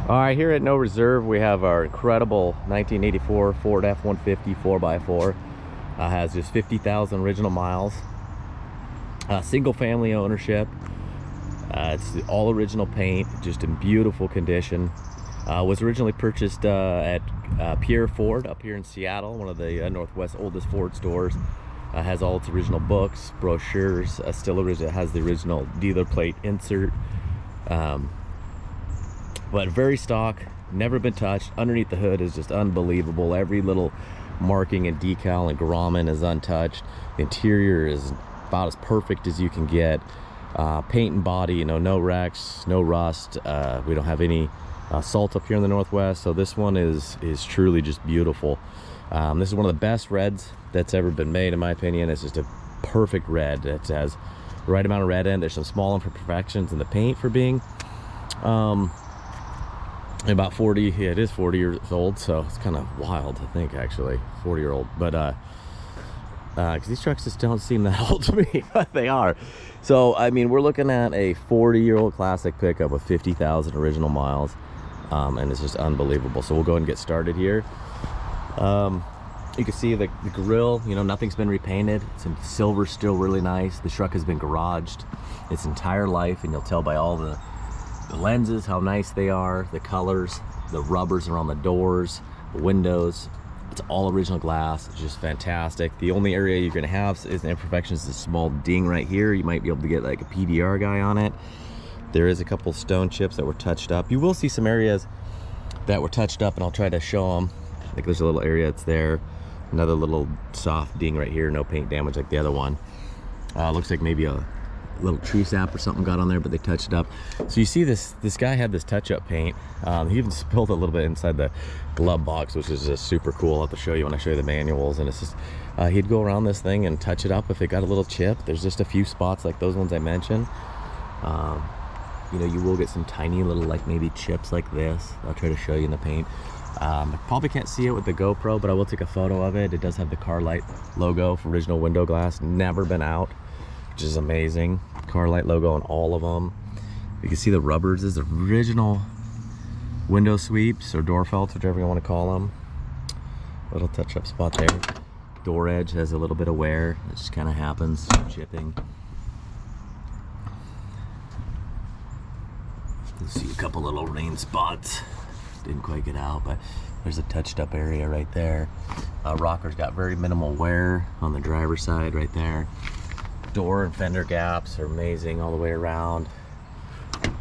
All right, here at No Reserve, we have our incredible 1984 Ford F-150 4x4. Has just 50,000 original miles. Single family ownership. It's all original paint, just in beautiful condition. Was originally purchased at Pierre Ford up here in Seattle, one of the Northwest oldest Ford stores. Has all its original books, brochures, has the original dealer plate insert. But very stock, never been touched. Underneath the hood is just unbelievable. Every little marking and decal and grommet is untouched. The interior is about as perfect as you can get. Paint and body, you know, no wrecks, no rust. We don't have any salt up here in the Northwest, so this one is truly just beautiful. This is one of the best reds that's ever been made, in my opinion. It's just a perfect red. It has the right amount of red in. There's some small imperfections in the paint for being about 40. Yeah, it is 40 years old, so it's kind of wild to think, actually, 40-year-old. But because these trucks just don't seem that old to me, but they are. So I mean, we're looking at a 40-year-old classic pickup with 50,000 original miles, and it's just unbelievable. So we'll go ahead and get started here. You can see the grill, you know, nothing's been repainted. It's in silver, still really nice. The truck has been garaged its entire life, and you'll tell by all the lenses how nice they are, the colors, the rubbers around the doors, the windows. It's all original glass. It's just fantastic. The only area you're going to have is the imperfections, a small ding right here. You might be able to get like a PDR guy on it. There is a couple stone chips that were touched up. You will see some areas that were touched up, and I'll try to show them. Like there's a little area that's there. Another little soft ding right here. No paint damage like the other one. Looks like maybe a little tree sap or something got on there, but they touched it up. So you see this guy had this touch-up paint. He even spilled a little bit inside the glove box, which is just super cool. I'll have to show you when I show you the manuals. And it's just he'd go around this thing and touch it up if it got a little chip. There's just a few spots like those ones I mentioned. You know, you will get some tiny little, like maybe chips like this. I'll try to show you in the paint. I probably can't see it with the GoPro, but I will take a photo of it. It does have the Car Light logo for original window glass, never been out, which is amazing. Car Light logo on all of them. You can see the rubbers. This is original window sweeps or door felts, whichever you want to call them. Little touch-up spot there. Door edge has a little bit of wear. It just kind of happens, chipping. You see a couple little rain spots. Didn't quite get out, but there's a touched up area right there. Rocker's got very minimal wear on the driver's side right there. Door and fender gaps are amazing all the way around.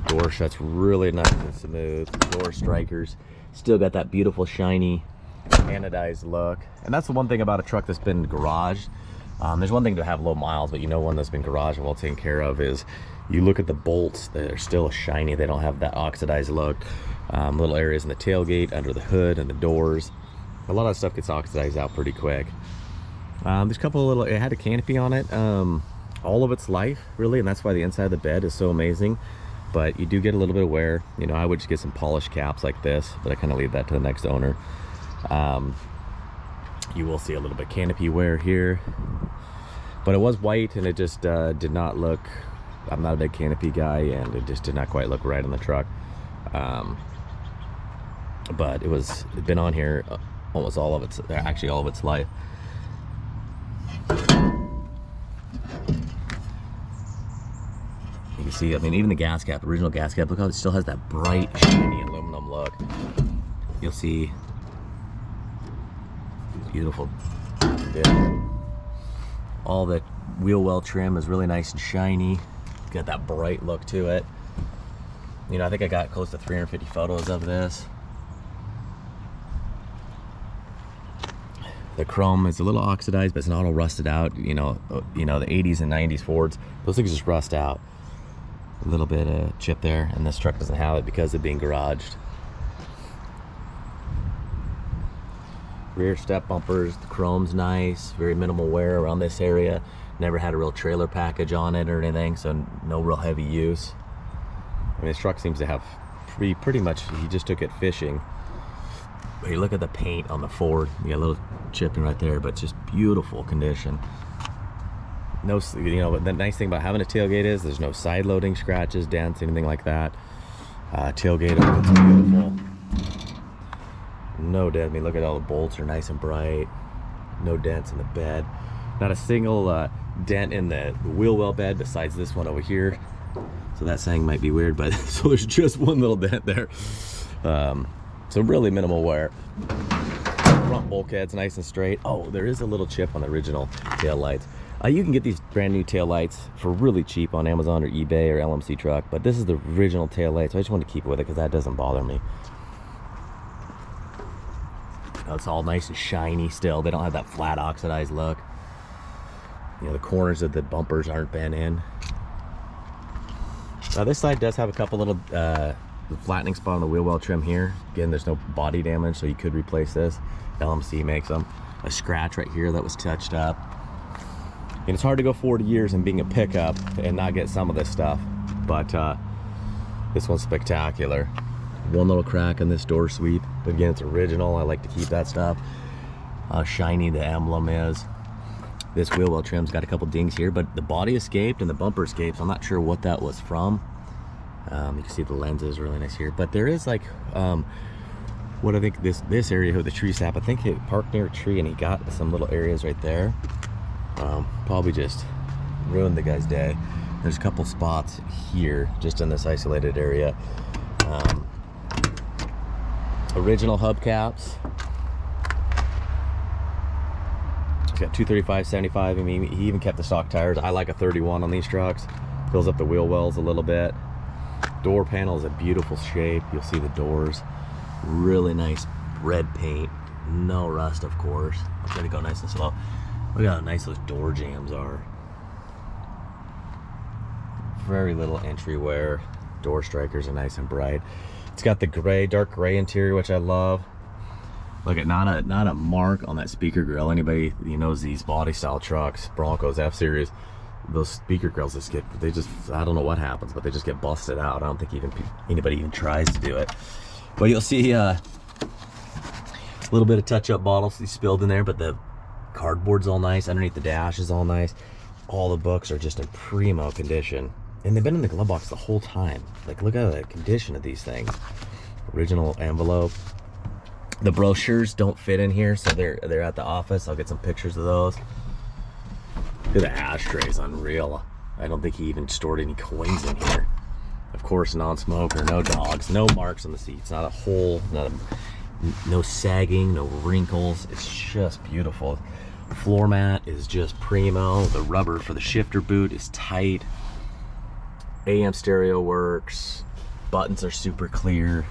Door shuts really nice and smooth. Door strikers still got that beautiful shiny anodized look. And that's the one thing about a truck that's been garaged. There's one thing to have low miles, but you know, one that's been garaged and well taken care of is you look at the bolts, they're still shiny. They don't have that oxidized look. Little areas in the tailgate, under the hood, and the doors. A lot of stuff gets oxidized out pretty quick. There's a couple of little, it had a canopy on it all of its life, really, and that's why the inside of the bed is so amazing. But you do get a little bit of wear. You know, I would just get some polished caps like this, but I kind of leave that to the next owner. You will see a little bit canopy wear here, but it was white, and it just did not look, I'm not a big canopy guy, and it just did not quite look right on the truck. But it's been on here almost all of its, actually all of its life. You can see, I mean, even the gas cap, original gas cap, look how it still has that bright, shiny aluminum look. You'll see beautiful. Yeah. All the wheel well trim is really nice and shiny. Got that bright look to it. You know, I think I got close to 350 photos of this. The chrome is a little oxidized, but it's not all rusted out. You know, the 80s and 90s Fords, those things just rust out. A little bit of chip there, and this truck doesn't have it because of being garaged. Rear step bumpers, the chrome's nice, very minimal wear around this area. Never had a real trailer package on it or anything, so no real heavy use. I mean, this truck seems to have pretty much, he just took it fishing. But you look at the paint on the Ford, you got a little chipping right there, but just beautiful condition. No, you know, the nice thing about having a tailgate is there's no side loading scratches, dents, anything like that. Tailgate opens beautiful. No dent. I mean, look at all the bolts are nice and bright. No dents in the bed. Not a single dent in the wheel well bed besides this one over here. So that saying might be weird, but so there's just one little dent there. So really minimal wear. Front bulkhead's nice and straight. Oh, there is a little chip on the original tail lights. You can get these brand new tail lights for really cheap on Amazon or eBay or LMC Truck, but this is the original tail light, so I just want to keep it with it because that doesn't bother me. It's all nice and shiny still. They don't have that flat oxidized look. You know, the corners of the bumpers aren't bent in. Now this side does have a couple little flattening spot on the wheel well trim here. Again, there's no body damage, so you could replace this. LMC makes them. A scratch right here that was touched up. And it's hard to go 40 years and being a pickup and not get some of this stuff, but this one's spectacular. One little crack in this door sweep. Again, it's original. I like to keep that stuff. How shiny the emblem is. This wheel well trim's got a couple dings here, but the body escaped and the bumper escaped. So I'm not sure what that was from. You can see the lens is really nice here, but there is like what I think this area with the tree sap. I think he parked near a tree and he got some little areas right there. Probably just ruined the guy's day. There's a couple spots here just in this isolated area. Original hubcaps. It's got 235/75. I mean, he even kept the stock tires. I like a 31 on these trucks. Fills up the wheel wells a little bit. Door panel is a beautiful shape. You'll see the doors. Really nice red paint. No rust, of course. I'll try to go nice and slow. Look at how nice those door jambs are. Very little entry wear. Door strikers are nice and bright. It's got the gray, dark gray interior, which I love. Look at not a mark on that speaker grill. Anybody who knows these body style trucks, Broncos, F-Series, those speaker grills I don't know what happens, but they just get busted out. I don't think anybody even tries to do it. But you'll see a little bit of touch-up bottles spilled in there, but the cardboard's all nice. Underneath the dash is all nice. All the books are just in primo condition. And they've been in the glove box the whole time. Like, look at the condition of these things. Original envelope. The brochures don't fit in here, so they're at the office. I'll get some pictures of those. Look at the ashtray, unreal. I don't think he even stored any coins in here. Of course, non-smoker, no dogs, no marks on the seats, not a hole, no sagging, no wrinkles. It's just beautiful. Floor mat is just primo. The rubber for the shifter boot is tight. AM stereo works. Buttons are super clear.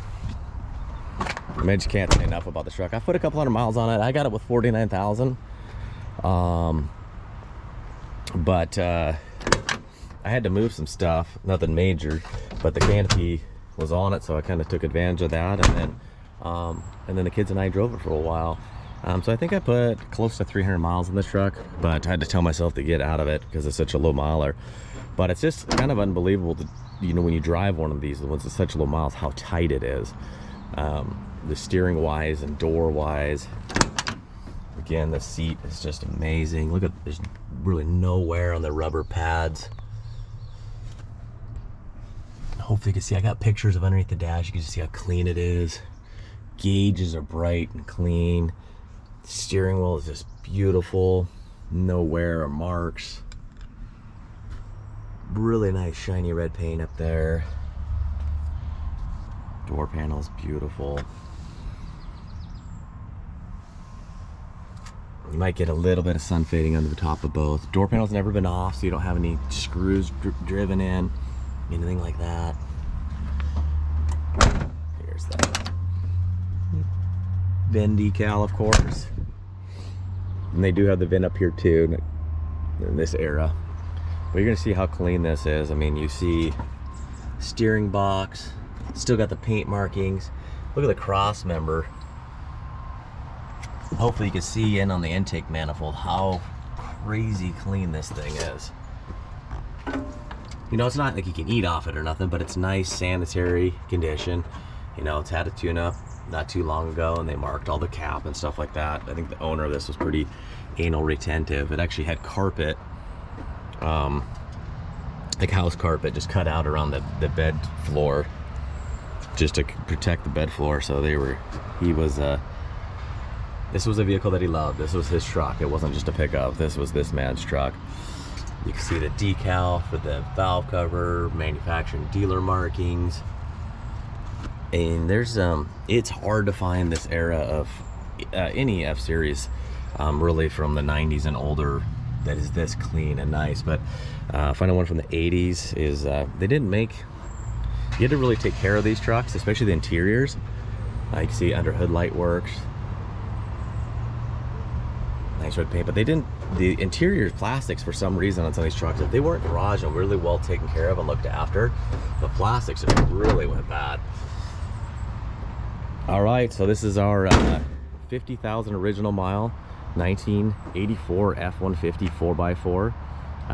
I mean, I just can't say enough about this truck. I put a couple hundred miles on it. I got it with 49,000. But I had to move some stuff. Nothing major, but the canopy was on it, so I kind of took advantage of that. And then the kids and I drove it for a while. So I think I put close to 300 miles in this truck, but I had to tell myself to get out of it because it's such a low miler. But it's just kind of unbelievable to, when you drive one of these, the ones that's such low miles, how tight it is. The steering wise and door wise. Again, the seat is just amazing. Look at, there's really no wear on the rubber pads. Hopefully you can see, I got pictures of underneath the dash. You can just see how clean it is. Gauges are bright and clean. The steering wheel is just beautiful. No wear or marks. Really nice shiny red paint up there. Door panel is beautiful. You might get a little bit of sun fading under the top of both. Door panel's never been off, so you don't have any screws driven in, anything like that. Here's that VIN decal, of course. And they do have the VIN up here too in this era. But you're gonna see how clean this is. I mean, you see steering box, still got the paint markings. Look at the cross member. Hopefully you can see in on the intake manifold how crazy clean this thing is. It's not like you can eat off it or nothing, but it's nice sanitary condition. It's had a tune-up not too long ago, and they marked all the cap and stuff like that. I think the owner of this was pretty anal retentive. It actually had carpet, like house carpet, just cut out around the bed floor. just to protect the bed floor. So this was a vehicle that he loved. This was his truck. It wasn't just a pickup. This was this man's truck. You can see the decal for the valve cover, manufacturing dealer markings. And there's it's hard to find this era of any F-Series really from the 90s and older that is this clean and nice. But finding one from the 80s is they didn't make, you had to really take care of these trucks, especially the interiors. You can see under hood light works, nice red paint, but they didn't, the interior plastics for some reason on some of these trucks, if they weren't garaged and really well taken care of and looked after, the plastics just really went bad. All right, so this is our 50,000 original mile 1984 F-150 4x4.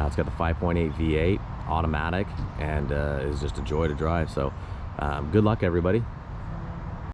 It's got the 5.8 V8 automatic, and is just a joy to drive. So good luck, everybody.